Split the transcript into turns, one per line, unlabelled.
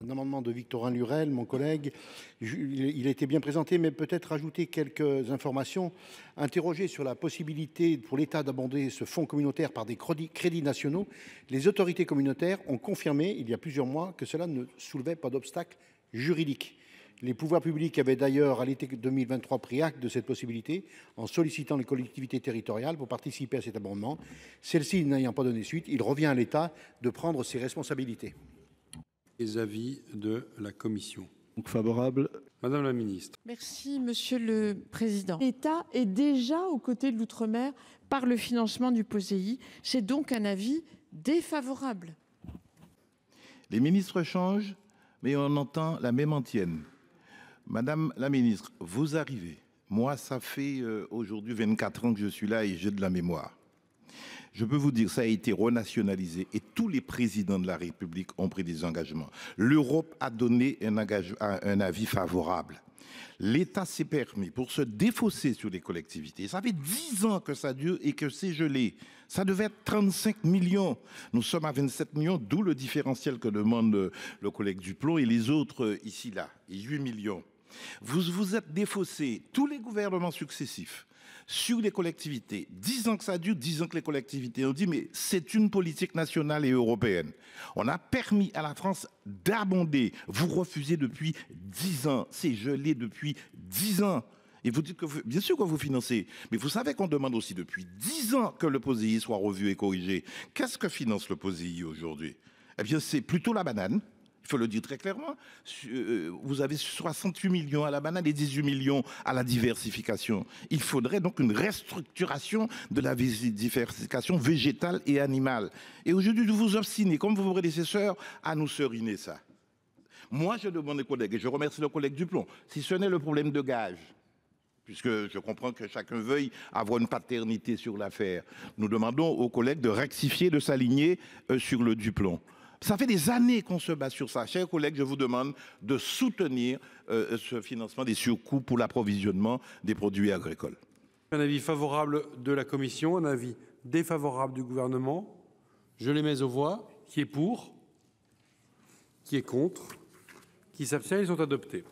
Un amendement de Victorin Lurel, mon collègue. Il a été bien présenté, mais peut-être rajouter quelques informations. Interrogé sur la possibilité pour l'État d'abonder ce fonds communautaire par des crédits nationaux, les autorités communautaires ont confirmé il y a plusieurs mois que cela ne soulevait pas d'obstacle juridique. Les pouvoirs publics avaient d'ailleurs, à l'été 2023, pris acte de cette possibilité en sollicitant les collectivités territoriales pour participer à cet abondement. Celles-ci n'ayant pas donné suite, il revient à l'État de prendre ses responsabilités.
Les avis de la commission.
Donc favorable.
Madame la ministre.
Merci, Monsieur le Président. L'État est déjà aux côtés de l'outre-mer par le financement du POSEI. C'est donc un avis défavorable.
Les ministres changent, mais on entend la même antienne. Madame la ministre, vous arrivez. Moi, ça fait aujourd'hui 24 ans que je suis là et j'ai de la mémoire. Je peux vous dire, ça a été renationalisé et tous les présidents de la République ont pris des engagements. L'Europe a donné un avis favorable. L'État s'est permis pour se défausser sur les collectivités. Ça fait 10 ans que ça dure et que c'est gelé. Ça devait être 35 millions. Nous sommes à 27 millions, d'où le différentiel que demande le collègue Duplon et les autres ici, là, 8 millions. Vous vous êtes défaussé, tous les gouvernements successifs, sur les collectivités. 10 ans que ça dure, 10 ans que les collectivités ont dit, mais c'est une politique nationale et européenne. On a permis à la France d'abonder. Vous refusez depuis 10 ans. C'est gelé depuis 10 ans. Et vous dites que, bien sûr que vous financez, mais vous savez qu'on demande aussi depuis 10 ans que le POSEI soit revu et corrigé. Qu'est-ce que finance le POSEI aujourd'hui? Eh bien, c'est plutôt la banane. Il faut le dire très clairement. Vous avez 68 millions à la banane et 18 millions à la diversification. Il faudrait donc une restructuration de la diversification végétale et animale. Et aujourd'hui, vous vous obstinez, comme vos prédécesseurs, à nous seriner ça. Moi, je demande aux collègues, et je remercie le collègue Duplon, si ce n'est le problème de gage, puisque je comprends que chacun veuille avoir une paternité sur l'affaire, nous demandons aux collègues de rectifier, de s'aligner sur le Duplon. Ça fait des années qu'on se bat sur ça. Chers collègues, je vous demande de soutenir ce financement des surcoûts pour l'approvisionnement des produits agricoles.
Un avis favorable de la commission, un avis défavorable du gouvernement. Je les mets aux voix. Qui est pour? Qui est contre? Qui s'abstient? Ils sont adoptés.